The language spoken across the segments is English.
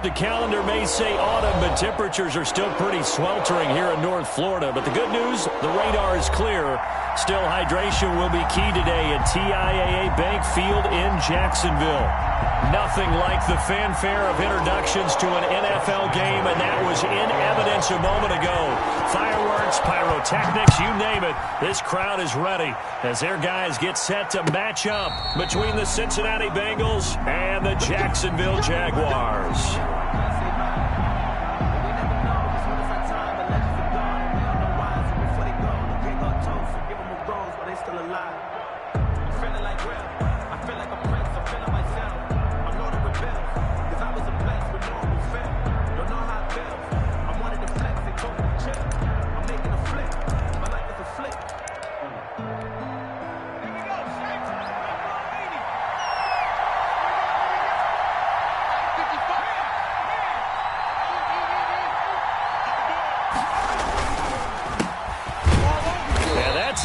The calendar may say autumn, but temperatures are still pretty sweltering here in North Florida. But the good news, the radar is clear. Still, hydration will be key today at TIAA Bank Field in Jacksonville. Nothing like the fanfare of introductions to an NFL game, and that was in evidence a moment ago. Fireworks, pyrotechnics, you name it. This crowd is ready as their guys get set to match up between the Cincinnati Bengals and the Jacksonville Jaguars.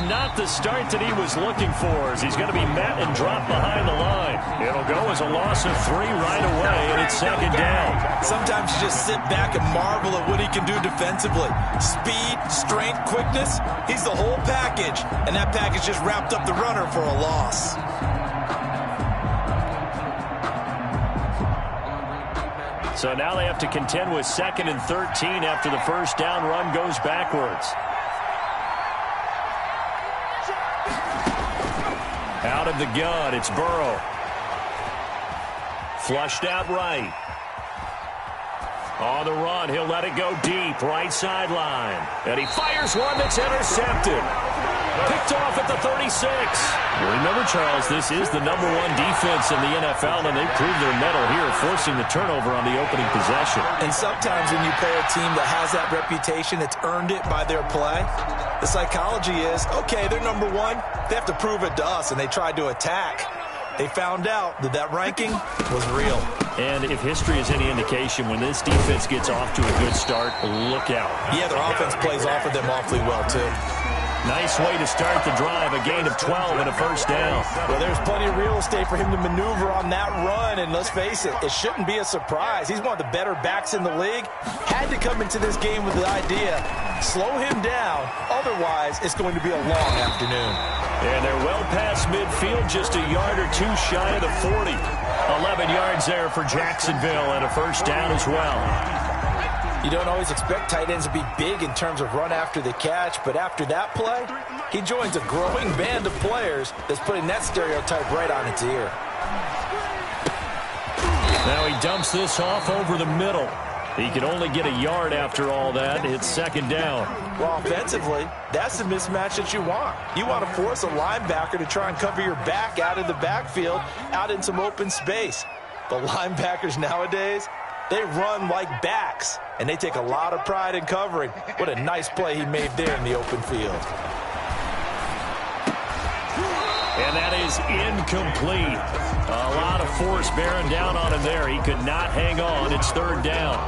Not the start that he was looking for, as he's going to be met and dropped behind the line. It'll go as a loss of 3 right away, and it's second down. Sometimes you just sit back and marvel at what he can do defensively. Speed, strength, quickness, he's the whole package, and that package just wrapped up the runner for a loss. So now they have to contend with 2nd and 13 after the first down run goes backwards. Out of the gun, it's Burrow. Flushed out right. On the run, he'll let it go deep, right sideline. And he fires one that's intercepted. Picked off at the 36. Remember, Charles, this is the #1 defense in the NFL, and they proved their mettle here, forcing the turnover on the opening possession. And sometimes when you play a team that has that reputation, it's earned it by their play. The psychology is, okay, they're #1. They have to prove it to us, and they tried to attack. They found out that that ranking was real. And if history is any indication, when this defense gets off to a good start, look out. Yeah, their offense plays off of them awfully well, too. Nice way to start the drive, a gain of 12 and a first down. Well, there's plenty of real estate for him to maneuver on that run, and let's face it, it shouldn't be a surprise. He's one of the better backs in the league. Had to come into this game with the idea, slow him down, otherwise it's going to be a long afternoon. And they're well past midfield, just a yard or two shy of the 40. 11 yards there for Jacksonville, and a first down as well. You don't always expect tight ends to be big in terms of run after the catch, but after that play, he joins a growing band of players that's putting that stereotype right on its ear. Now he dumps this off over the middle. He can only get a yard after all that. It's second down. Well, offensively, that's the mismatch that you want. You want to force a linebacker to try and cover your back out of the backfield, out in some open space. The linebackers nowadays, they run like backs, and they take a lot of pride in covering. What a nice play he made there in the open field. And that is incomplete. A lot of force bearing down on him there. He could not hang on. It's third down.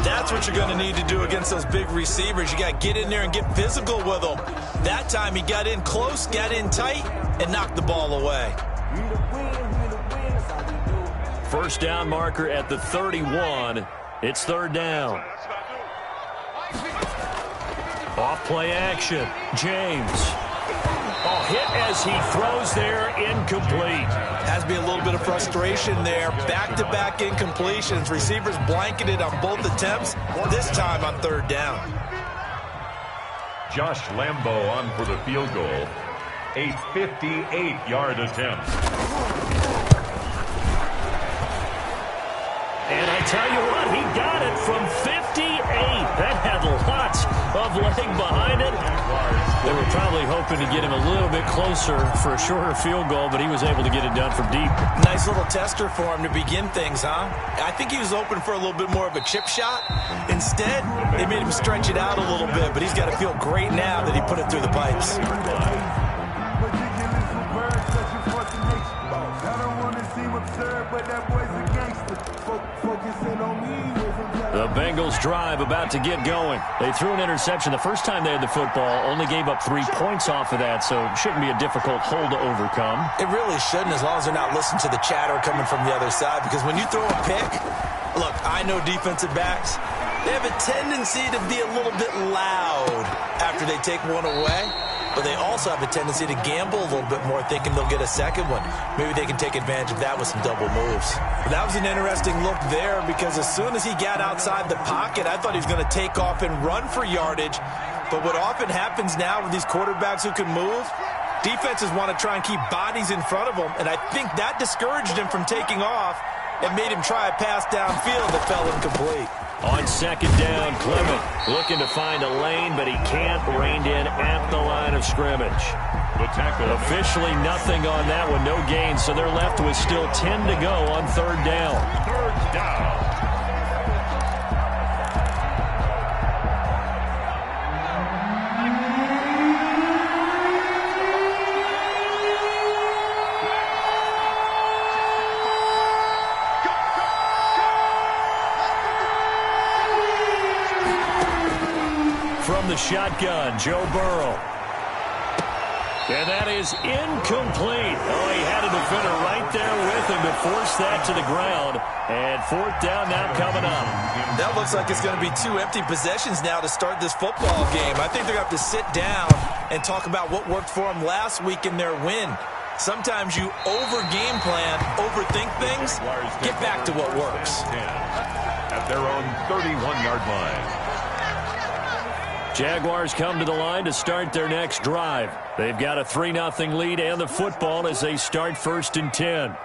That's what you're going to need to do against those big receivers. You got to get in there and get physical with them. That time he got in close, got in tight, and knocked the ball away. First down marker at the 31. It's third down. Off play action. James. Oh, hit as he throws there, incomplete. Has to be a little bit of frustration there. Back-to-back incompletions. Receivers blanketed on both attempts, this time on third down. Josh Lambo on for the field goal. A 58-yard attempt. And I tell you what, he got it from 58. That had lots of leg behind it. They were probably hoping to get him a little bit closer for a shorter field goal, but he was able to get it done from deep. Nice little tester for him to begin things, huh? I think he was open for a little bit more of a chip shot. Instead, they made him stretch it out a little bit, but he's got to feel great now that he put it through the pipes. The Bengals drive about to get going. They threw an interception the first time they had the football, only gave up 3 points off of that, so it shouldn't be a difficult hole to overcome. It really shouldn't, as long as they're not listening to the chatter coming from the other side, because when you throw a pick, Look, I know defensive backs. They have a tendency to be a little bit loud after they take one away, but they also have a tendency to gamble a little bit more, thinking they'll get a second one. Maybe they can take advantage of that with some double moves. But that was an interesting look there, because as soon as he got outside the pocket, I thought he was going to take off and run for yardage. But what often happens now with these quarterbacks who can move, defenses want to try and keep bodies in front of them, and I think that discouraged him from taking off and made him try a pass downfield that fell incomplete. On second down, Clement looking to find a lane, but he can't. Reined in at the line of scrimmage. The tackle. Officially nothing on that one, no gain, so they're left with still 10 to go on third down. Third down. From the shotgun, Joe Burrow. And that is incomplete. Oh, he had a defender right there with him to force that to the ground. And fourth down now coming up. That looks like it's going to be 2 empty possessions now to start this football game. I think they're going to have to sit down and talk about what worked for them last week in their win. Sometimes you over-game plan, overthink things, get back to what works. At their own 31-yard line. Jaguars come to the line to start their next drive. They've got a 3-0 lead and the football as they start first and 10.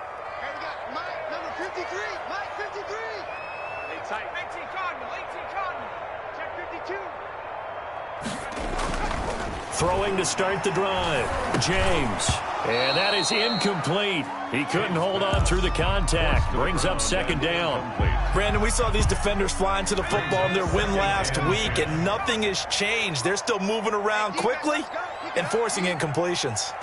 Throwing to start the drive, James. And that is incomplete. He couldn't hold on through the contact. Brings up second down. Brandon, we saw these defenders flying to the football in their win last week, and nothing has changed. They're still moving around quickly and forcing incompletions.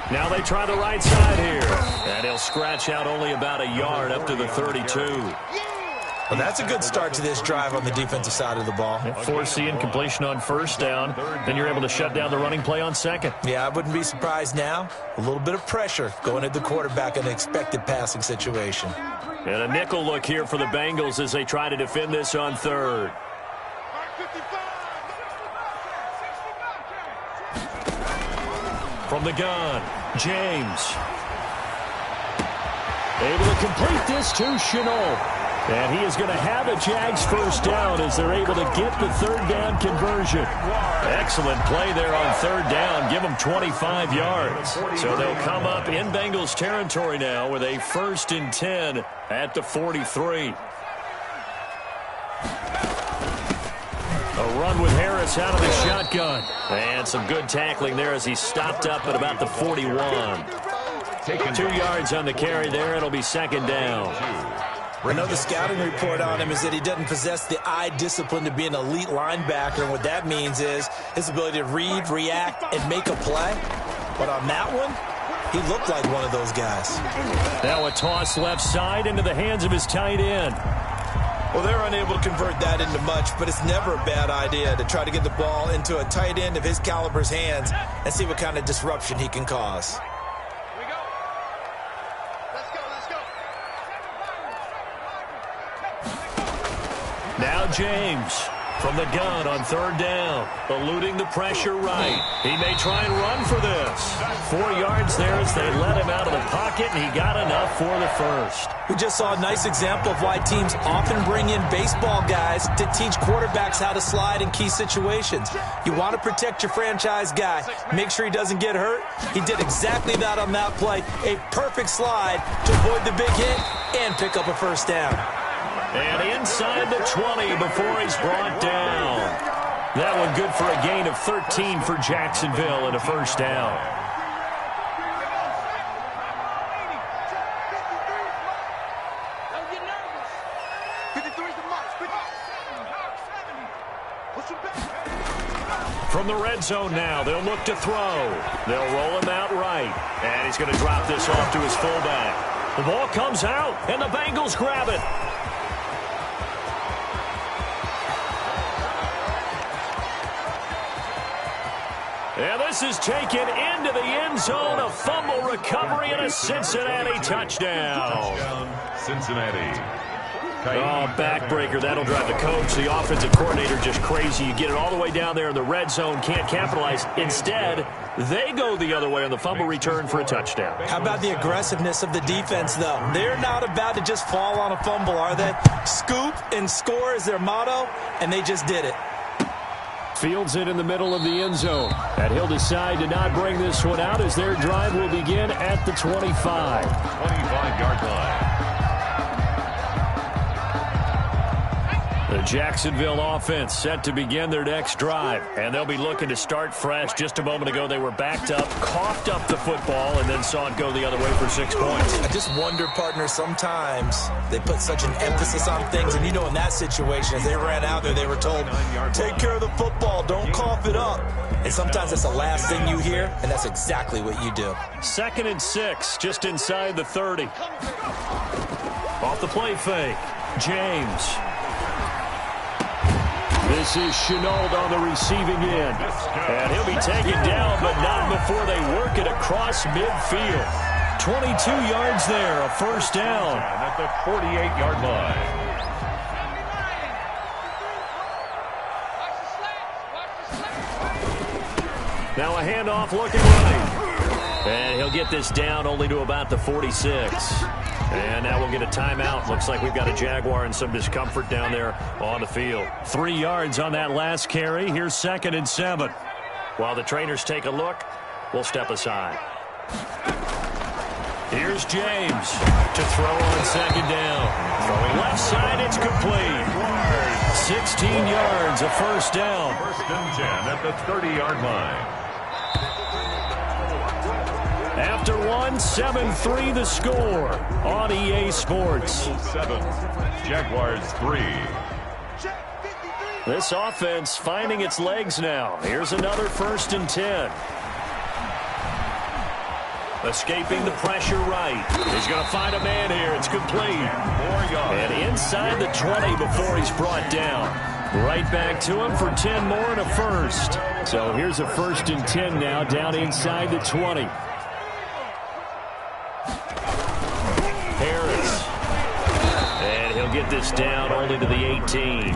Now they try the right side here. And he'll scratch out only about a yard up to the 32. Well, that's a good start to this drive on the defensive side of the ball. Force the incompletion on first down. Then you're able to shut down the running play on second. Yeah, I wouldn't be surprised now. A little bit of pressure going at the quarterback in an expected passing situation. And a nickel look here for the Bengals as they try to defend this on third. From the gun, James. Able to complete this to Shenault. And he is going to have a Jags first down as they're able to get the third down conversion. Excellent play there on third down. Give them 25 yards. So they'll come up in Bengals territory now with a 1st and 10 at the 43. A run with Harris out of the shotgun. And some good tackling there as he stopped up at about the 41. 2 yards on the carry there. It'll be second down. I know the scouting report on him is that he doesn't possess the eye discipline to be an elite linebacker. And what that means is his ability to read, react, and make a play. But on that one, he looked like one of those guys. Now a toss left side into the hands of his tight end. Well, they're unable to convert that into much, but it's never a bad idea to try to get the ball into a tight end of his caliber's hands and see what kind of disruption he can cause. Now James from the gun on third down, eluding the pressure right. He may try and run for this. 4 yards there as they let him out of the pocket, and he got enough for the first. We just saw a nice example of why teams often bring in baseball guys to teach quarterbacks how to slide in key situations. You want to protect your franchise guy. Make sure he doesn't get hurt. He did exactly that on that play. A perfect slide to avoid the big hit and pick up a first down. And inside the 20 before he's brought down. That one good for a gain of 13 for Jacksonville and a first down. From the red zone now, they'll look to throw. They'll roll him out right. And he's going to drop this off to his fullback. The ball comes out, and the Bengals grab it. And this is taken into the end zone, a fumble recovery, and a Cincinnati touchdown. Cincinnati. Oh, backbreaker. That'll drive the coach, the offensive coordinator, just crazy. You get it all the way down there in the red zone, can't capitalize. Instead, they go the other way on the fumble return for a touchdown. How about the aggressiveness of the defense, though? They're not about to just fall on a fumble, are they? Scoop and score is their motto, and they just did it. Fields it in the middle of the end zone. And he'll decide to not bring this one out as their drive will begin at the 25. 25-yard line. The Jacksonville offense set to begin their next drive, and they'll be looking to start fresh. Just a moment ago, they were backed up, coughed up the football, and then saw it go the other way for 6 points. I just wonder, partner, sometimes they put such an emphasis on things, and you know in that situation, as they ran out there, they were told, take care of the football, don't cough it up. And sometimes that's the last thing you hear, and that's exactly what you do. 2nd and 6, just inside the 30. Off the play fake, James. This is Shenault on the receiving end. And he'll be taken down, but not before they work it across midfield. 22 yards there, a first down. At the 48-yard line. Now a handoff looking right. And he'll get this down only to about the 46. And now we'll get a timeout. Looks like we've got a Jaguar in some discomfort down there on the field. 3 yards on that last carry. Here's 2nd and 7. While the trainers take a look, we'll step aside. Here's James to throw on 2nd down. Throwing left side, it's complete. 16 yards, a first down. 1st and 10 at the 30-yard line. After 7-3 the score on EA Sports. 7, Jaguars 3. This offense finding its legs now. Here's another 1st and 10. Escaping the pressure right. He's going to find a man here. It's complete. 4 yards. And inside the 20 before he's brought down. Right back to him for 10 more and a first. So here's a 1st and 10 now down inside the 20. Harris. And he'll get this down only to the 18.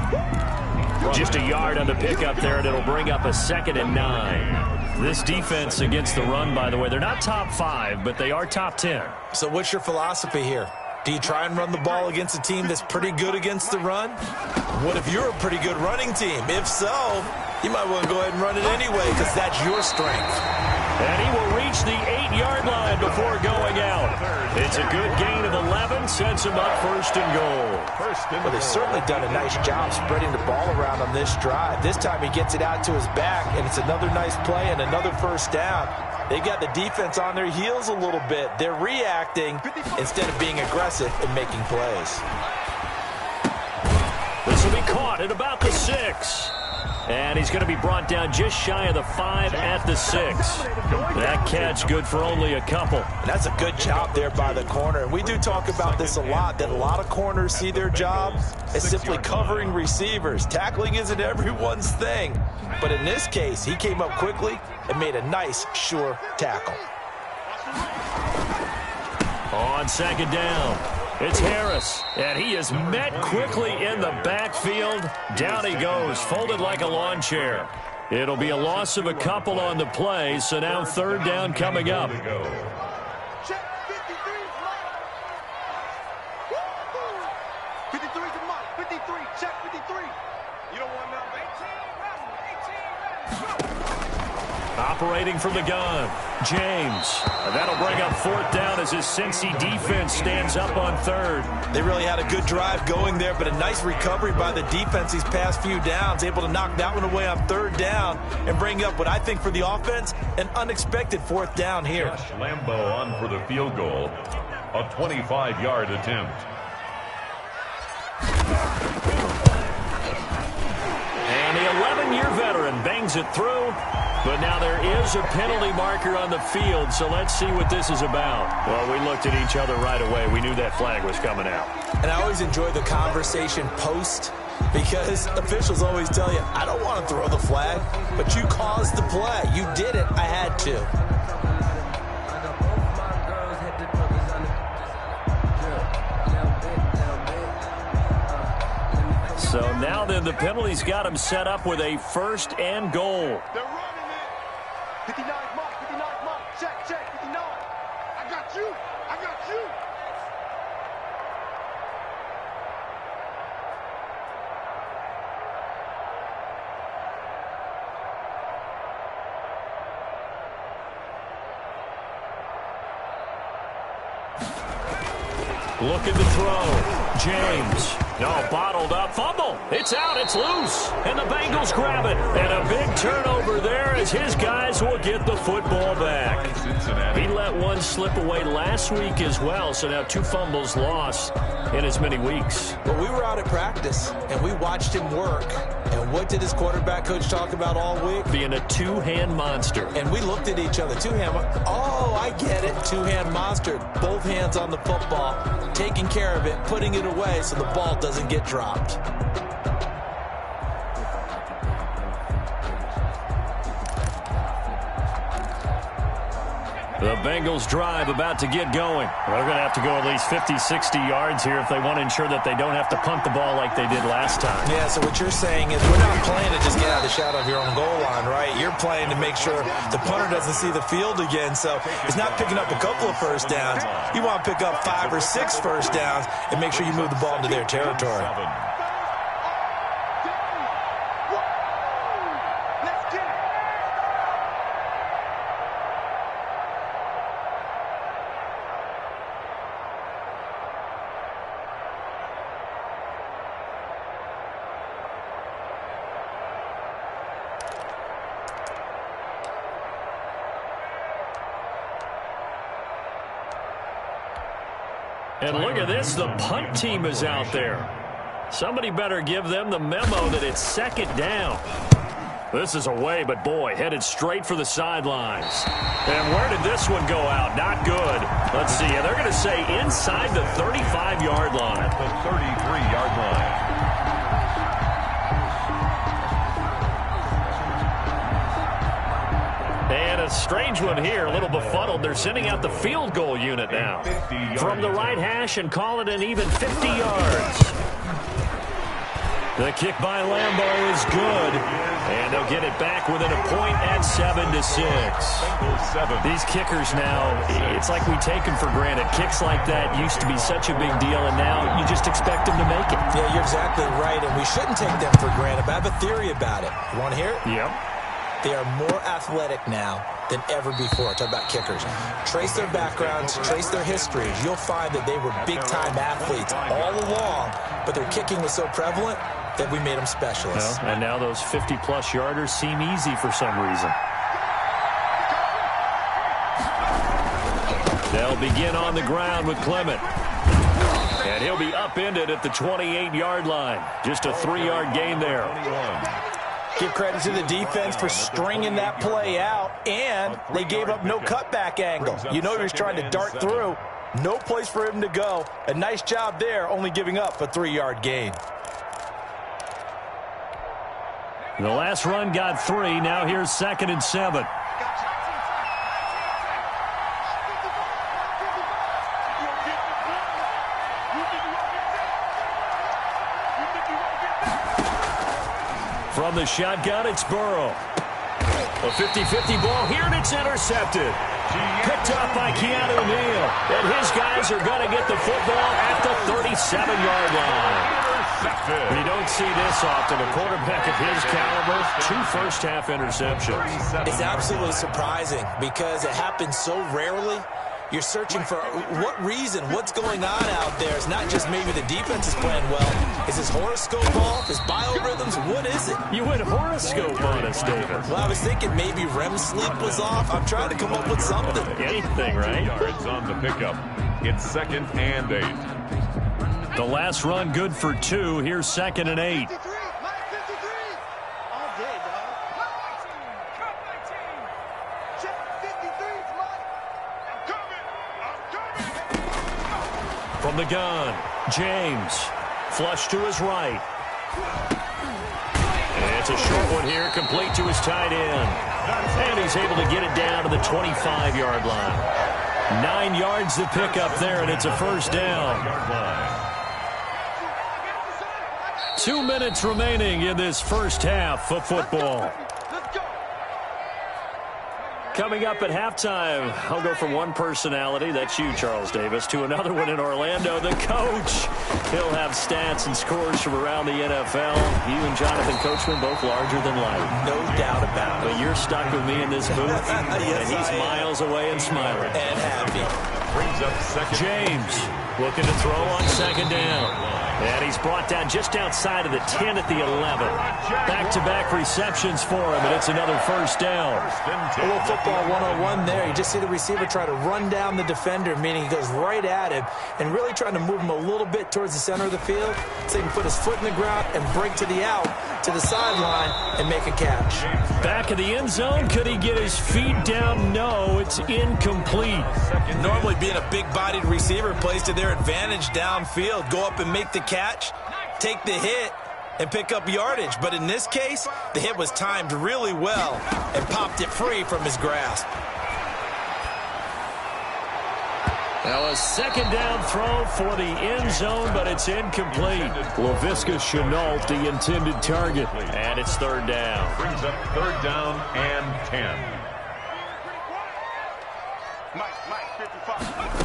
Just a yard on the pickup there, and it'll bring up a 2nd and 9. This defense against the run, by the way, they're not top 5, but they are top 10. So what's your philosophy here? Do you try and run the ball against a team that's pretty good against the run? What if you're a pretty good running team? If so, you might want to go ahead and run it anyway because that's your strength. And he will reach the 8-yard line before going out. It's a good gain of 11, sets him up 1st and goal. Well, they've certainly done a nice job spreading the ball around on this drive. This time he gets it out to his back, and it's another nice play and another first down. They've got the defense on their heels a little bit. They're reacting instead of being aggressive and making plays. This will be caught at about the 6. And he's going to be brought down just shy of the 5 at the 6. That catch good for only a couple. And that's a good job there by the corner. And we do talk about this a lot, that a lot of corners see their job as simply covering receivers. Tackling isn't everyone's thing. But in this case, he came up quickly and made a nice, sure tackle. On 2nd down, it's Harris, and he is met quickly in the backfield. Down he goes, folded like a lawn chair. It'll be a loss of a couple on the play, so now 3rd down coming up. Operating from the gun, James. That'll bring up 4th down as his Cincy defense stands up on 3rd. They really had a good drive going there, but a nice recovery by the defense these past few downs, able to knock that one away on 3rd down and bring up what I think for the offense, an unexpected 4th down here. Josh Lambo on for the field goal, a 25-yard attempt. And the 11-year veteran bangs it through. But now there is a penalty marker on the field, so let's see what this is about. Well, we looked at each other right away. We knew that flag was coming out. And I always enjoy the conversation post because officials always tell you, I don't want to throw the flag, but you caused the play. You did it. I had to. the penalty's got him set up with a first and goal. They're running it. 59 mark, 59 mark. Check, 59. I got you. I got you. Looking to throw. James. No, bottled up. Fumble. It's out. It's loose. And the Bengals grab it. And a big turnover there as his guys will get the football back. He let one slip away last week as well, so now 2 fumbles lost in as many weeks. Well, we were out at practice, and we watched him work. And what did his quarterback coach talk about all week? Being a two-hand monster. And we looked at each other. Oh, I get it. Two-hand monster. Both hands on the football, taking care of it, putting it away so the ball doesn't get dropped. The Bengals drive about to get going. They're going to have to go at least 50, 60 yards here if they want to ensure that they don't have to punt the ball like they did last time. Yeah, so what you're saying is we're not playing to just get out of the shadow of your own goal line, right? You're playing to make sure the punter doesn't see the field again. So it's not picking up a couple of first downs. You want to pick up 5 or 6 first downs and make sure you move the ball into their territory. And look at this, the punt team is out there. Somebody better give them the memo that it's second down. This is away, but boy, headed straight for the sidelines. And where did this one go out? Not good. Let's see. They're going to say inside the 35-yard line. At the 33-yard line. And a strange one here, a little befuddled. They're sending out the field goal unit now. From the right hash and call it an even 50 yards. The kick by Lambeau is good. And they'll get it back within a point at 7-6. These kickers now, it's like we take them for granted. Kicks like that used to be such a big deal, and now you just expect them to make it. Yeah, you're exactly right, and we shouldn't take them for granted, but I have a theory about it. You want to hear it? Yep. They are more athletic now than ever before. Talk about kickers. Trace their backgrounds, trace their histories. You'll find that they were big-time athletes all along, but their kicking was so prevalent that we made them specialists. Well, and now those 50-plus yarders seem easy for some reason. They'll begin on the ground with Clement. And he'll be upended at the 28-yard line. Just a 3-yard gain there. Give credit to the defense for stringing that play out, and they gave up no cutback angle. You know he was trying to dart through. No place for him to go. A nice job there, only giving up a 3-yard gain. The last run got 3. Now here's 2nd and 7. From the shotgun, it's Burrow. A 50-50 ball here, and it's intercepted. Picked up by Keanu Neal. And his guys are going to get the football at the 37-yard line. You don't see this often. A quarterback of his caliber, 2 first-half interceptions. It's absolutely surprising because it happens so rarely. You're searching for what reason, what's going on out there. It's not just maybe the defense is playing well. Is his horoscope off? His biorhythms? What is it? You went horoscope on us, David. Well, I was thinking maybe REM sleep was off. I'm trying to come up with something. Anything, right? Yards on the pickup. It's 2nd and 8. The last run good for 2. Here's 2nd and 8. From the gun, James. Flush to his right. And it's a short one here, complete to his tight end. And he's able to get it down to the 25-yard line. 9 yards to pick up there, and it's a first down. 2 minutes remaining in this first half of football. Let's go. Coming up at halftime, I'll go from one personality, that's you, Charles Davis, to another one in Orlando, the coach. He'll have stats and scores from around the NFL. You and Jonathan Coachman, both larger than life. No doubt about it. But you're stuck with me in this booth, Yes, and he's I am. miles away and smiling. And happy. Brings up second. James looking to throw on second down. And he's brought down just outside of the 10 at the 11. Back-to-back receptions for him, and it's another first down. A little football 101 there. You just see the receiver try to run down the defender, meaning he goes right at him and really trying to move him a little bit towards the center of the field so he can put his foot in the ground and break to the out, to the sideline, and make a catch. Back of the end zone, could he get his feet down? No, it's incomplete. Normally being a big-bodied receiver plays to their advantage downfield. Go up and make the catch, take the hit, and pick up yardage. But in this case, the hit was timed really well and popped it free from his grasp. Now a second down throw for the end zone, but it's incomplete. Laviska Shenault, the intended target. And it's third down. Brings up third down and 10. Mike, 55.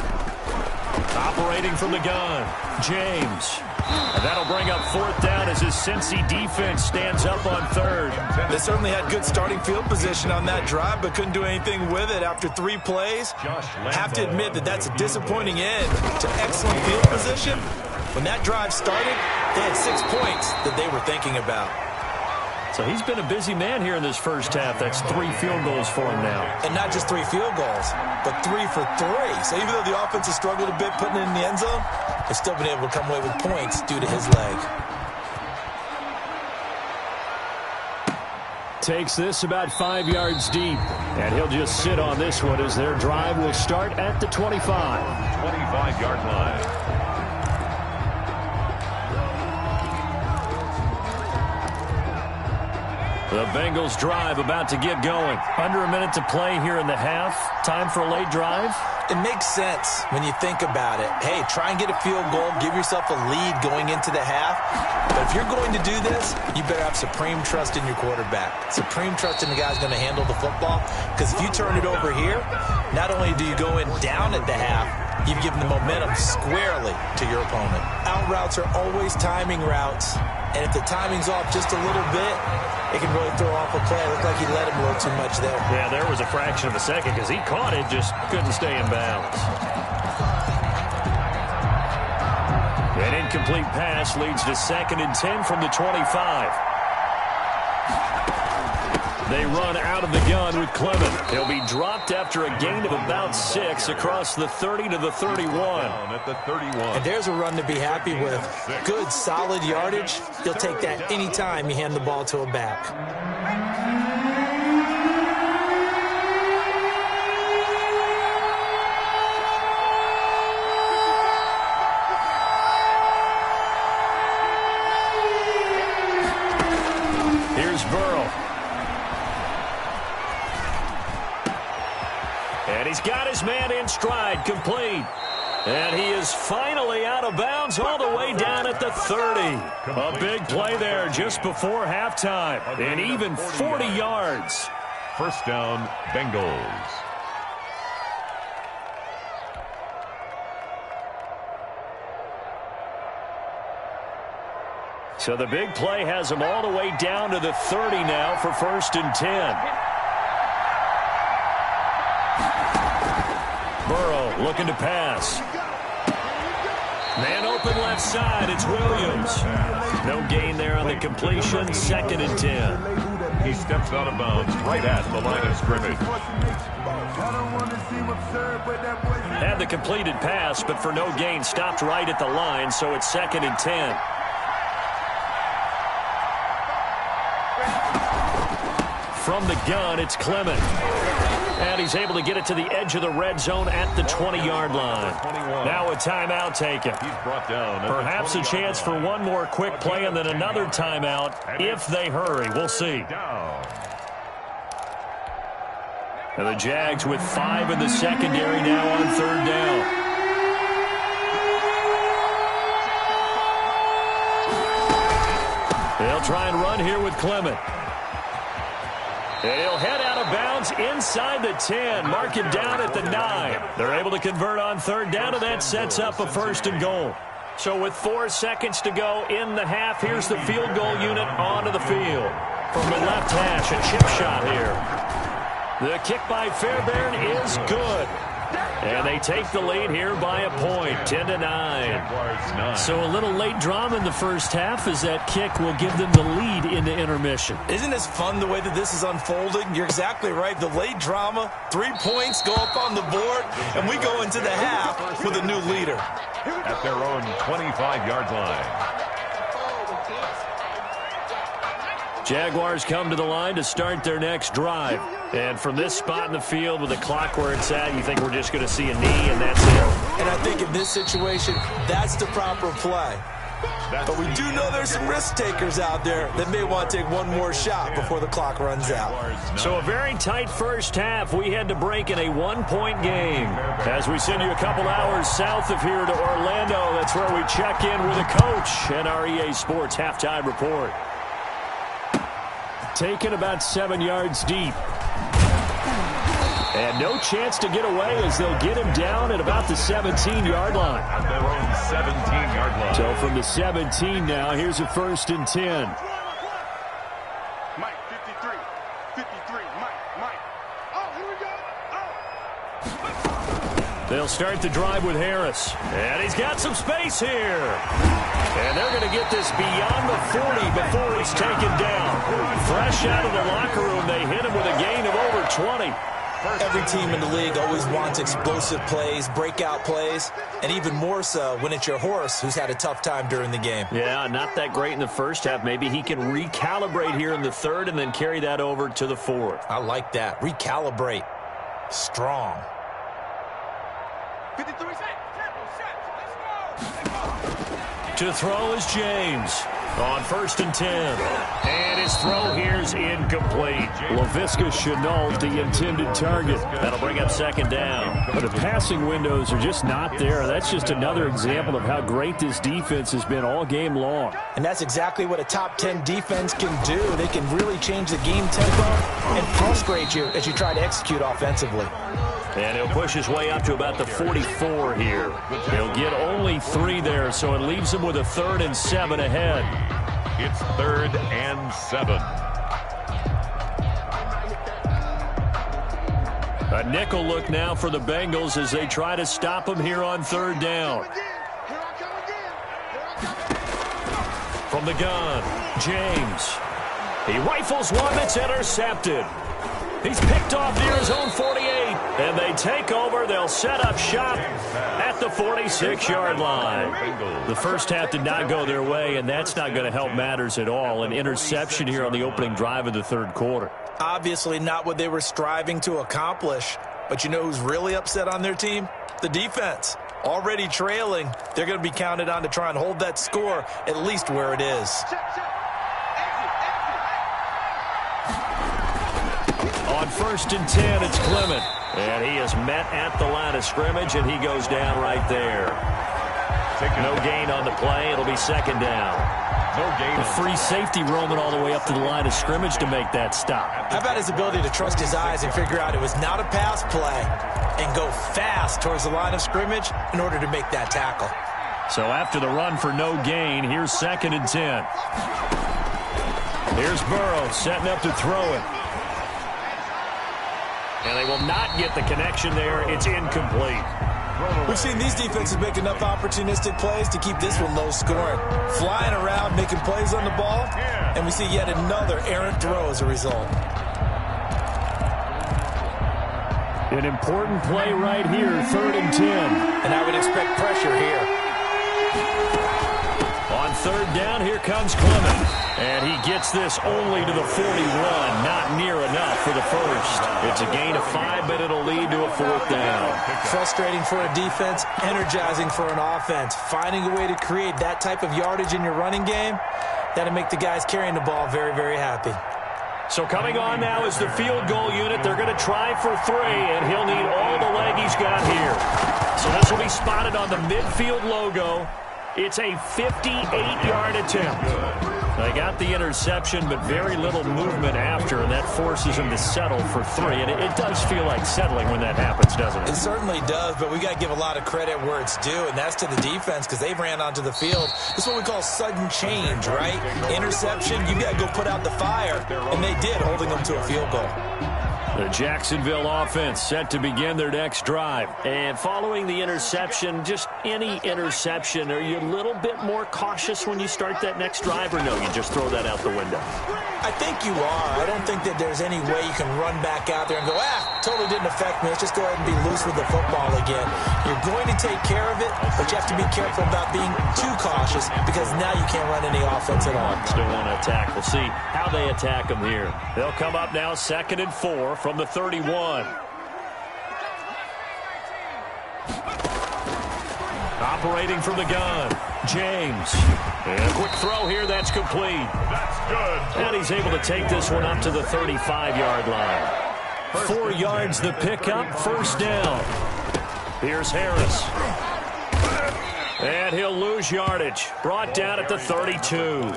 Operating from the gun, James. And that'll bring up fourth down as his Cincy defense stands up on third. They certainly had good starting field position on that drive, but couldn't do anything with it after 3 plays. Have to admit that that's a disappointing end to excellent field position. When that drive started, they had 6 points that they were thinking about. So he's been a busy man here in this first half. That's 3 field goals for him now. And not just 3 field goals, but 3 for 3. So even though the offense has struggled a bit putting it in the end zone, they've still been able to come away with points due to his leg. Takes this about 5 yards deep. And he'll just sit on this one as their drive will start at the 25. 25-yard line. The Bengals drive about to get going. Under a minute to play here in the half. Time for a late drive. It makes sense when you think about it. Hey, try and get a field goal. Give yourself a lead going into the half. But if you're going to do this, you better have supreme trust in your quarterback. Supreme trust in the guy who's going to handle the football. Because if you turn it over here, not only do you go in down at the half, you've given the momentum squarely to your opponent. Out routes are always timing routes. And if the timing's off just a little bit, it can really throw off a play. It looked like he let him a little too much there. Yeah, there was a fraction of a second because he caught it, just couldn't stay in bounds. An incomplete pass leads to 2nd and 10 from the 25. They run out of the gun with Clement. He'll be dropped after a gain of about 6 across the 30 to the 31. At the 31. And there's a run to be happy with. Good, solid yardage. You'll take that anytime you hand the ball to a back. Here's Burrow. And he's got his man in stride, complete. And he is finally out of bounds all the way down at the 30. A big play there just before halftime. And even 40 yards. First down, Bengals. So the big play has him all the way down to the 30 now for 1st and 10. Burrow looking to pass. Man open left side. It's Williams. No gain there on the completion. 2nd and 10. He steps out of bounds right at the line of scrimmage. Had the completed pass, but for no gain, stopped right at the line, so it's 2nd and 10. From the gun, it's Clement. And he's able to get it to the edge of the red zone at the 20-yard line. Now a timeout taken. He's brought down. Perhaps a chance for one more quick play and then another timeout if they hurry. We'll see. And the Jags with 5 in the secondary now on 3rd down. They'll try and run here with Clement. And he'll head out of bounds inside the 10. Mark him down at the 9. They're able to convert on third down, and that sets up a 1st and goal. So with 4 seconds to go in the half, here's the field goal unit onto the field. From the left hash, a chip shot here. The kick by Fairbairn is good. And they take the lead here by a point, 10-9. So a little late drama in the first half as that kick will give them the lead into intermission. Isn't this fun the way that this is unfolding? You're exactly right. The late drama, 3 points go up on the board, and we go into the half with a new leader. At their own 25-yard line. Jaguars come to the line to start their next drive. And from this spot in the field with the clock where it's at, you think we're just going to see a knee and that's it? And I think in this situation, that's the proper play. But we do know there's some risk takers out there that may want to take one more shot before the clock runs out. So a very tight first half. We had to break in a 1-point game. As we send you a couple hours south of here to Orlando, that's where we check in with a coach and our EA Sports halftime report. Taken about 7 yards deep. And no chance to get away as they'll get him down at about the 17-yard line. At their own 17-yard line. So from the 17 now, here's a 1st and 10. Mike, 53. 53. Mike. Oh, here we go. Oh. They'll start the drive with Harris. And he's got some space here. And they're going to get this beyond the 40 before he's taken down. Fresh out of the locker room, they hit him with a gain of over 20. Every team in the league always wants explosive plays, breakout plays, and even more so when it's your horse who's had a tough time during the game. Yeah, not that great in the first half. Maybe he can recalibrate here in the third and then carry that over to the fourth. I like that. Recalibrate. Strong. 53 set. Let's go. To throw is James on 1st and 10. And his throw here is incomplete. Laviska Shenault, the intended target. That'll bring up 2nd down. But the passing windows are just not there. That's just another example of how great this defense has been all game long. And that's exactly what a top 10 defense can do. They can really change the game tempo and frustrate you as you try to execute offensively. And he'll push his way up to about the 44 here. He'll get only 3 there, so it leaves him with a 3rd and 7 ahead. It's 3rd and 7. A nickel look now for the Bengals as they try to stop him here on 3rd down. From the gun, James. He rifles one that's intercepted. He's picked off near his own 48, and they take over. They'll set up shop at the 46-yard line. The first half did not go their way, and that's not going to help matters at all. An interception here on the opening drive of the third quarter. Obviously not what they were striving to accomplish, but you know who's really upset on their team? The defense. Already trailing, they're going to be counted on to try and hold that score at least where it is. On 1st and 10, it's Clement. And he is met at the line of scrimmage, and he goes down right there. No gain on the play. It'll be 2nd down. No gain. A free safety roaming all the way up to the line of scrimmage to make that stop. How about his ability to trust his eyes and figure out it was not a pass play and go fast towards the line of scrimmage in order to make that tackle. So after the run for no gain, here's 2nd and 10. Here's Burrow setting up to throw it. And they will not get the connection there. It's incomplete. We've seen these defenses make enough opportunistic plays to keep this one low scoring. Flying around, making plays on the ball, and we see yet another errant throw as a result. An important play right here, 3rd and 10. And I would expect pressure here. On 3rd down, here comes Clement. And he gets this only to the 41. Not near enough for the first. It's a gain of 5, but it'll lead to a 4th down. Frustrating for a defense, energizing for an offense. Finding a way to create that type of yardage in your running game, that'll make the guys carrying the ball very, very happy. So coming on now is the field goal unit. They're going to try for 3, and he'll need all the leg he's got here. So this will be spotted on the midfield logo. It's a 58-yard attempt. They got the interception, but very little movement after, and that forces them to settle for 3. And it does feel like settling when that happens, doesn't it? It certainly does, but we got to give a lot of credit where it's due, and that's to the defense because they ran onto the field. This is what we call sudden change, right? Interception, you got to go put out the fire, and they did, holding them to a field goal. The Jacksonville offense set to begin their next drive. And following the interception, just any interception, are you a little bit more cautious when you start that next drive, or no, you just throw that out the window? I think you are. I don't think that there's any way you can run back out there and go, totally didn't affect me. Let's just go ahead and be loose with the football again. You're going to take care of it, but you have to be careful about being too cautious because now you can't run any offense at all. Still want to attack. We'll see how they attack them here. They'll come up now 2nd and 4 from the 31. Operating from the gun, James. And a quick throw here, that's complete. That's good. And he's able to take this one up to the 35-yard line. 4 yards the pickup, 1st down. Here's Harris. And he'll lose yardage. Brought down at the 32.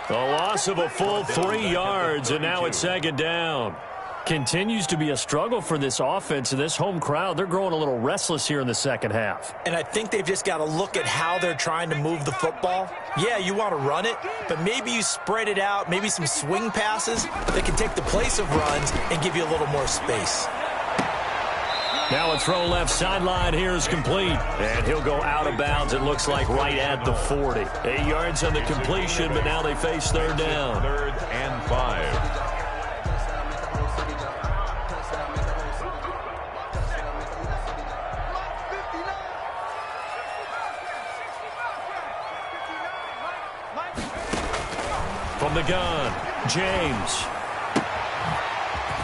A loss of a full 3 yards, and now it's 2nd down. Continues to be a struggle for this offense and this home crowd. They're growing a little restless here in the second half. And I think they've just got to look at how they're trying to move the football. Yeah, you want to run it, but maybe you spread it out, maybe some swing passes that can take the place of runs and give you a little more space. Now a throw left sideline here is complete. And he'll go out of bounds, it looks like right at the 40. 8 yards on the completion, but now they face 3rd down. 3rd and 5. From the gun, James.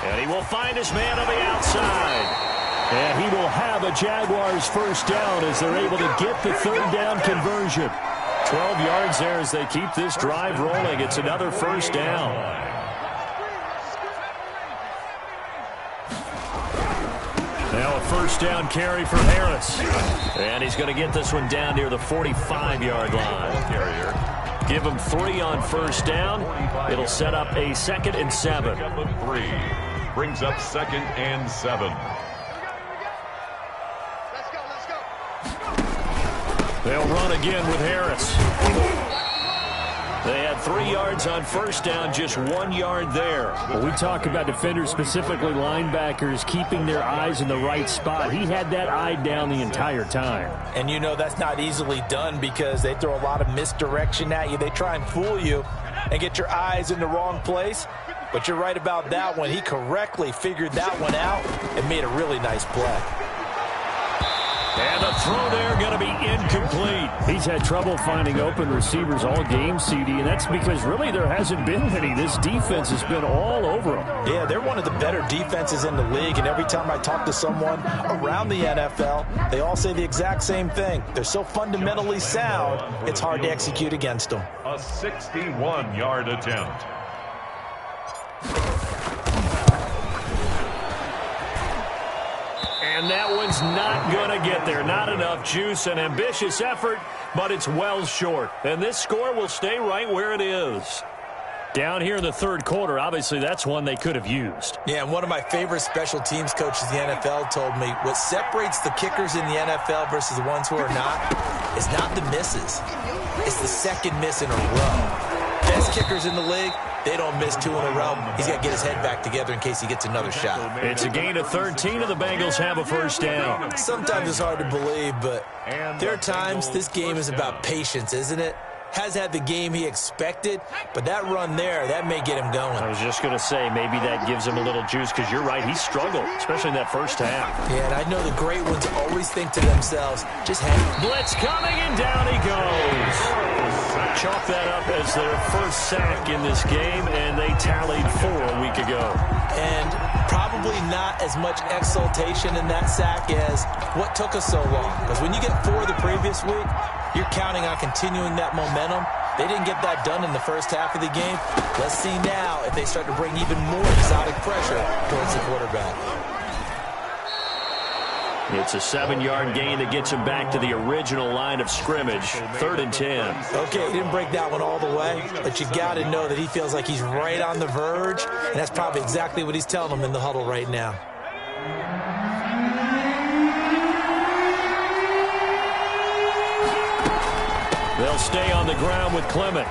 And he will find his man on the outside. And he will have a Jaguars 1st down as they're able to get the 3rd down conversion. 12 yards there as they keep this drive rolling. It's another 1st down. Now a 1st down carry for Harris. And he's going to get this one down near the 45-yard line. Give him 3 on 1st down. It'll set up a 2nd and 7. 3 brings up 2nd and 7. They'll run again with Harris. They had 3 yards on 1st down, just 1 yard there. When we talk about defenders, specifically linebackers, keeping their eyes in the right spot, he had that eye down the entire time. And you know that's not easily done because they throw a lot of misdirection at you. They try and fool you and get your eyes in the wrong place. But you're right about that one. He correctly figured that one out and made a really nice play. And the throw there going to be incomplete. He's had trouble finding open receivers all game, CD, and that's because really there hasn't been any. This defense has been all over them. Yeah, they're one of the better defenses in the league, and every time I talk to someone around the NFL, they all say the exact same thing. They're so fundamentally sound, it's hard to execute against them. A 61-yard attempt. And that one's not going to get there. Not enough juice. An ambitious effort, but it's well short. And this score will stay right where it is. Down here in the 3rd quarter, obviously that's one they could have used. Yeah, and one of my favorite special teams coaches in the NFL told me what separates the kickers in the NFL versus the ones who are not is not the misses. It's the 2nd miss in a row. Best kickers in the league, they don't miss 2 in a row. He's got to get his head back together in case he gets another shot. It's a gain of 13, and the Bengals have a 1st down. Sometimes it's hard to believe, but there are times this game is about patience, isn't it? Has had the game he expected, but that run there, that may get him going. I was just going to say, maybe that gives him a little juice, because you're right, he struggled, especially in that 1st half. Yeah, and I know the great ones always think to themselves, just hang. Blitz coming, and down he goes. Chalk that up as their 1st sack in this game, and they tallied 4 a week ago. And probably not as much exultation in that sack as what took us so long. Because when you get 4 the previous week, you're counting on continuing that momentum. They didn't get that done in the 1st half of the game. Let's see now if they start to bring even more exotic pressure towards the quarterback. It's a 7-yard gain that gets him back to the original line of scrimmage. 3rd and 10. Okay, he didn't break that one all the way, but you got to know that he feels like he's right on the verge, and that's probably exactly what he's telling them in the huddle right now. They'll stay on the ground with Clement.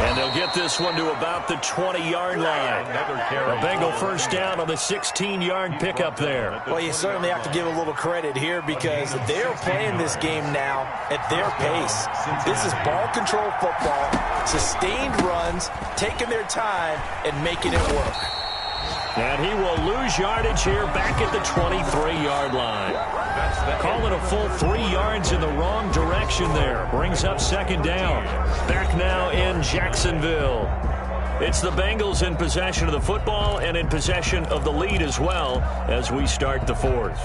And they'll get this one to about the 20-yard line. A Bengal first down on the 16-yard pickup there. Well, you certainly have to give a little credit here because they're playing this game now at their pace. This is ball control football, sustained runs, taking their time, and making it work. And he will lose yardage here back at the 23-yard line. Calling a full 3 yards in the wrong direction there. Brings up 2nd down. Back now in Jacksonville. It's the Bengals in possession of the football and in possession of the lead as well as we start the 4th.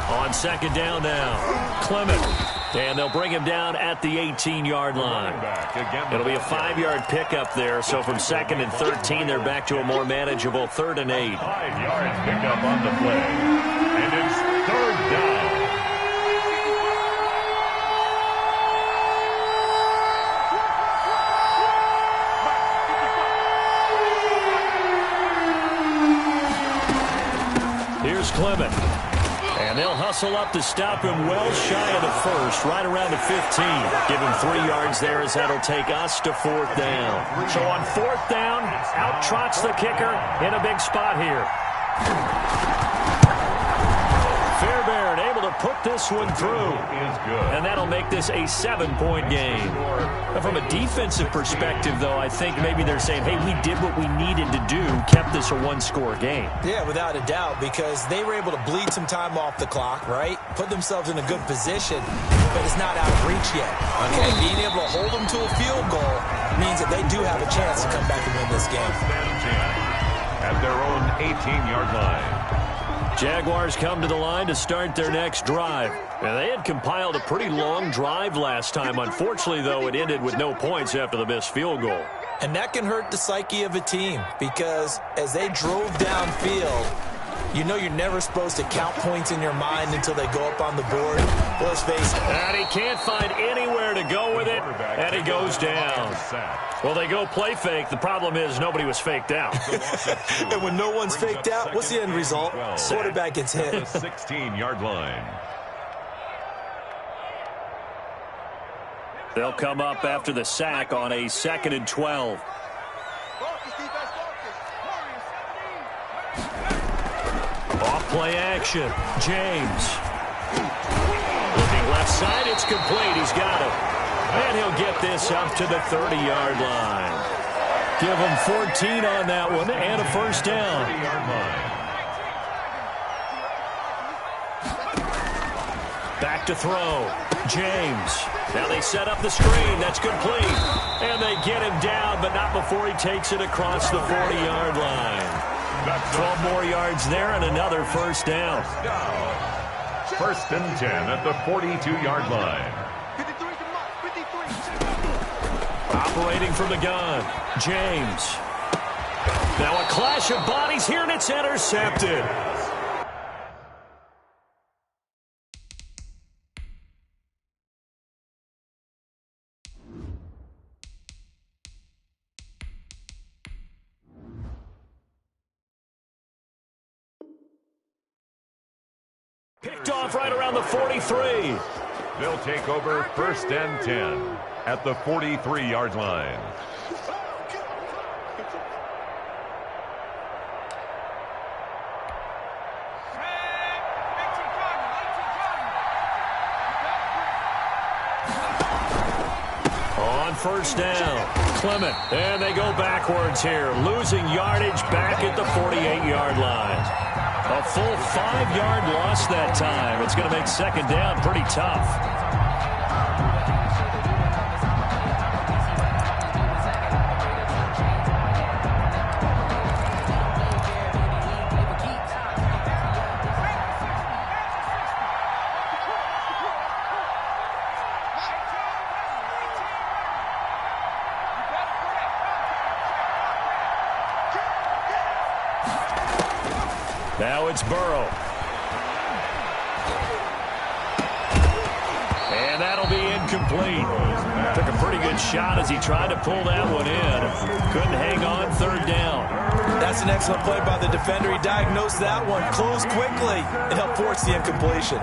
On 2nd down now, Clement. And they'll bring him down at the 18-yard line. It'll be a 5-yard pickup there, so from 2nd and 13, they're back to a more manageable 3rd and 8. 5-yard pickup on the play. And it's 3rd down. Here's Clement. And they'll hustle up to stop him well shy of the 1st, right around the 15. Give him 3 yards there as that'll take us to 4th down. So on 4th down, out trots the kicker in a big spot here. Fairbairn able to put this one through. And that'll make this a 7-point game. Now, from a defensive perspective, though, I think maybe they're saying, hey, we did what we needed to do, kept this a 1-score game. Yeah, without a doubt, because they were able to bleed some time off the clock, right? Put themselves in a good position, but it's not out of reach yet. Okay, being able to hold them to a field goal means that they do have a chance to come back and win this game. At their own 18-yard line. Jaguars come to the line to start their next drive. And they had compiled a pretty long drive last time. Unfortunately, though, it ended with no points after the missed field goal. And that can hurt the psyche of a team because as they drove downfield, you know you're never supposed to count points in your mind until they go up on the board. Well, let's face it. And he can't find anywhere to go with it, and he goes down. Well, they go play fake. The problem is nobody was faked out. And when no one's faked out, what's the end result? Quarterback gets hit. The 16-yard line. They'll come up after the sack on a 2nd and 12. Off play action. James. Looking left side. It's complete. He's got it. And he'll get this up to the 30-yard line. Give him 14 on that one and a first down. Back to throw. James. Now they set up the screen. That's complete. And they get him down, but not before he takes it across the 40-yard line. 12 more yards there and another first down. 1st and 10 at the 42-yard line. Operating from the gun, James. Now a clash of bodies here, and it's intercepted. Picked off right around the 43. They'll take over 1st and 10 at the 43-yard line. On 1st down, Clement. And they go backwards here, losing yardage back at the 48-yard line. A full 5-yard loss that time. It's going to make 2nd down pretty tough. Now it's Burrow. And that'll be incomplete. Took a pretty good shot as he tried to pull that one in. Couldn't hang on, third down. That's an excellent play by the defender. He diagnosed that one, closed quickly, and helped force the incompletion.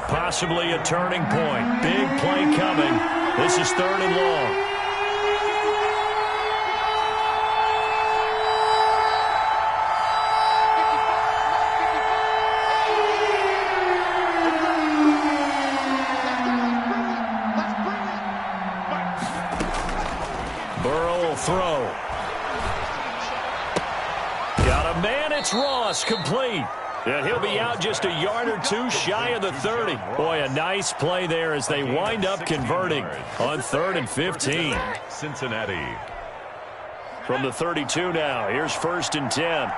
Possibly a turning point. Big play coming. This is 3rd and long. Burrow will throw. Got a man. It's Ross. Complete. And he'll be out just a yard or two shy of the 30. Boy, a nice play there as they wind up converting on 3rd and 15. Cincinnati. From the 32 now, here's 1st and 10.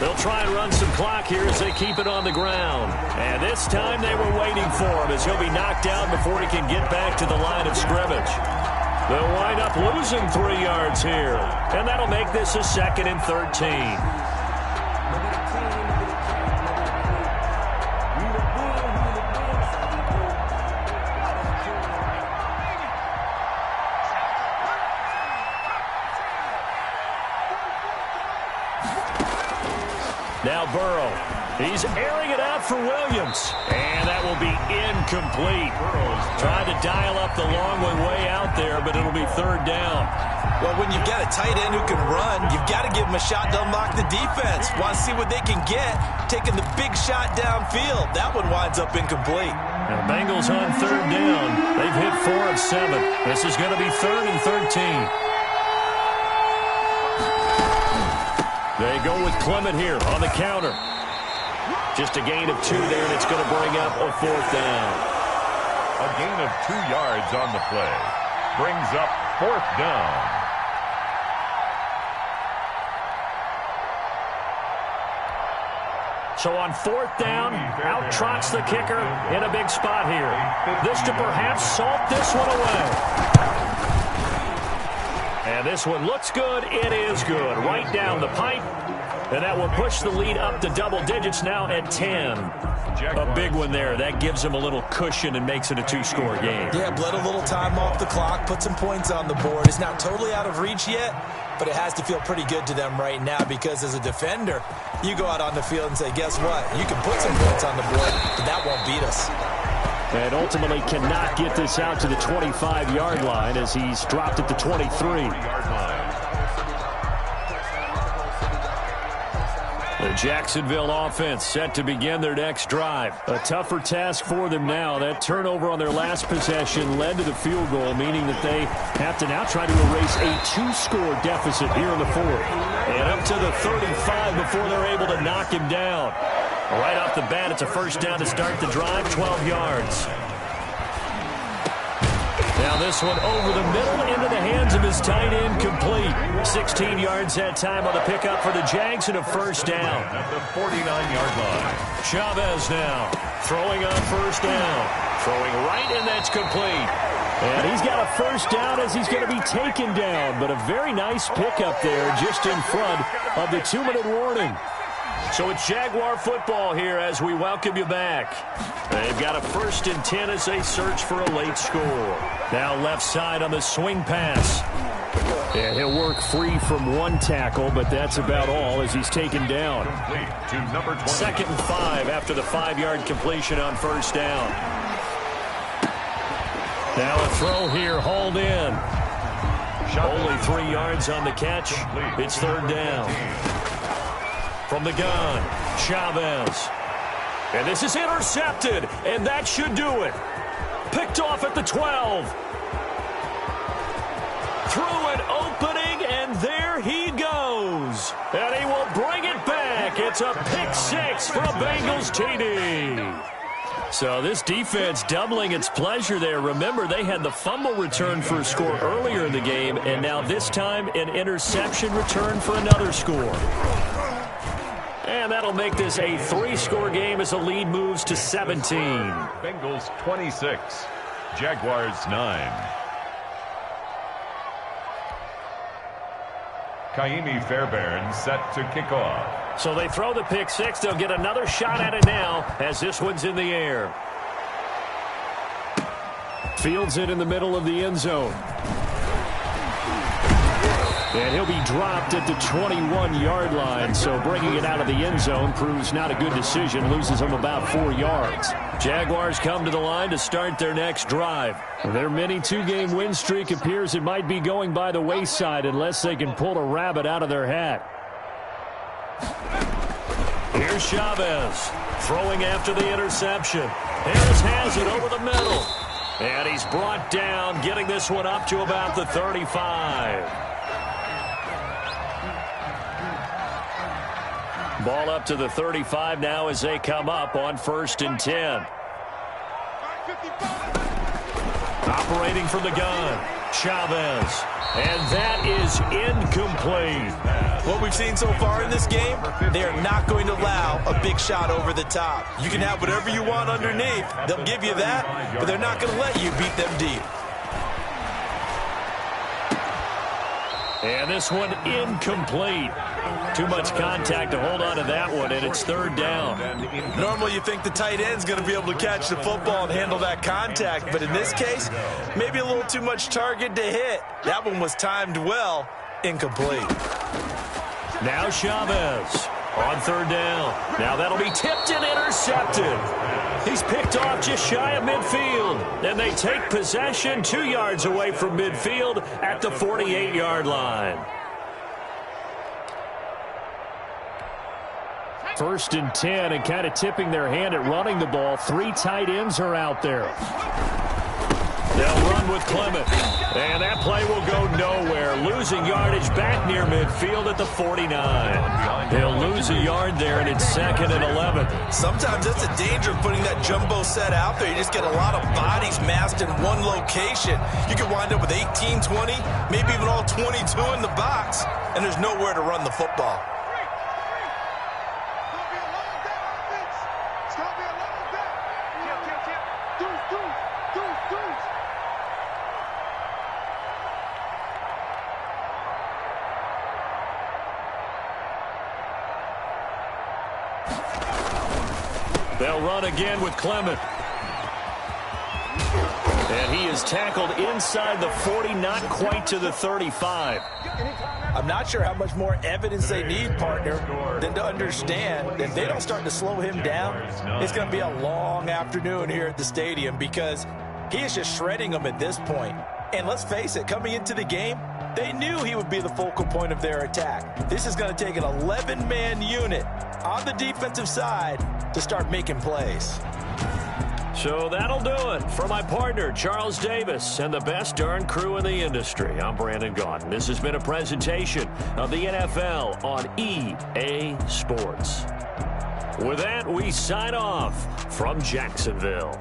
They'll try and run some clock here as they keep it on the ground. And this time they were waiting for him as he'll be knocked out before he can get back to the line of scrimmage. They'll wind up losing 3 yards here. And that'll make this a 2nd and 13. Now Burrow. He's airing it out for Williams. And that will be incomplete. Trying to dial up the long way out there, but it'll be 3rd down. Well, when you've got a tight end who can run, you've got to give him a shot to unlock the defense. Want to see what they can get, taking the big shot downfield. That one winds up incomplete. Now Bengals on 3rd down. They've hit 4 of 7. This is going to be 3rd and 13. They go with Clement here on the counter. Just a gain of 2 there, and it's going to bring up a 4th down. A gain of 2 yards on the play. Brings up 4th down. So on 4th down, out trots the kicker in a big spot here. This to perhaps salt this one away. And this one looks good. It is good. Right down the pipe. And that will push the lead up to double digits now at 10. A big one there. That gives them a little cushion and makes it a 2-score game. Yeah, bled a little time off the clock, put some points on the board. It's not totally out of reach yet, but it has to feel pretty good to them right now because as a defender, you go out on the field and say, guess what? You can put some points on the board, but that won't beat us. And ultimately cannot get this out to the 25-yard line as he's dropped at the 23. The Jacksonville offense set to begin their next drive. A tougher task for them now. That turnover on their last possession led to the field goal, meaning that they have to now try to erase a 2-score deficit here in the 4th. And up to the 35 before they're able to knock him down. Right off the bat, it's a 1st down to start the drive, 12 yards. Now this one over the middle into the hands of his tight end, complete. 16 yards that time on the pickup for the Jags and a 1st down. At the 49-yard line. Chavez now throwing on 1st down. Throwing right, and that's complete. And he's got a 1st down as he's going to be taken down. But a very nice pickup there just in front of the 2-minute warning. So it's Jaguar football here as we welcome you back. They've got a 1st and 10 as they search for a late score. Now left side on the swing pass. And he'll work free from 1 tackle, but that's about all as he's taken down. To number 20. 2nd and 5 after the 5-yard completion on 1st down. Now a throw here, hauled in. Only 3 yards on the catch. It's 3rd down. From the gun, Chavez. And this is intercepted, and that should do it. Picked off at the 12. Through an opening, and there he goes. And he will bring it back. It's a pick 6 for a Bengals TD. So this defense doubling its pleasure there. Remember, they had the fumble return for a score earlier in the game, and now this time an interception return for another score. And that'll make this a 3-score game as the lead moves to 17. Bengals 26, Jaguars 9. Kaimi Fairbairn set to kick off. So they throw the pick six. They'll get another shot at it now as this one's in the air. Fields it in the middle of the end zone. And he'll be dropped at the 21-yard line, so bringing it out of the end zone proves not a good decision, loses him about 4 yards. Jaguars come to the line to start their next drive. Their mini 2-game win streak appears it might be going by the wayside unless they can pull a rabbit out of their hat. Here's Chavez throwing after the interception. Harris has it over the middle. And he's brought down, getting this one up to about the 35. Ball up to the 35 now as they come up on 1st and 10. Operating from the gun, Chavez. And that is incomplete. What we've seen so far in this game, they are not going to allow a big shot over the top. You can have whatever you want underneath. They'll give you that, but they're not going to let you beat them deep. And this one incomplete. Too much contact to hold on to that one, and it's 3rd down. Normally you think the tight end's going to be able to catch the football and handle that contact, but in this case, maybe a little too much target to hit. That one was timed well, incomplete. Now Chavez on 3rd down. Now that'll be tipped and intercepted. He's picked off just shy of midfield. And they take possession 2 yards away from midfield at the 48-yard line. 1st and 10, and kind of tipping their hand at running the ball. 3 tight ends are out there. They'll run with Clement. And that play will go nowhere. Losing yardage back near midfield at the 49. They'll lose a yard there, and it's 2nd and 11. Sometimes that's the danger of putting that jumbo set out there. You just get a lot of bodies massed in one location. You could wind up with 18, 20, maybe even all 22 in the box, and there's nowhere to run the football. They'll run again with Clement. And he is tackled inside the 40, not quite to the 35. I'm not sure how much more evidence they need, partner, than to understand that if they don't start to slow him down, it's going to be a long afternoon here at the stadium because he is just shredding them at this point. And let's face it, coming into the game, they knew he would be the focal point of their attack. This is going to take an 11-man unit on the defensive side to start making plays. So that'll do it for my partner, Charles Davis, and the best darn crew in the industry. I'm Brandon Gaudin. This has been a presentation of the NFL on EA Sports. With that, we sign off from Jacksonville.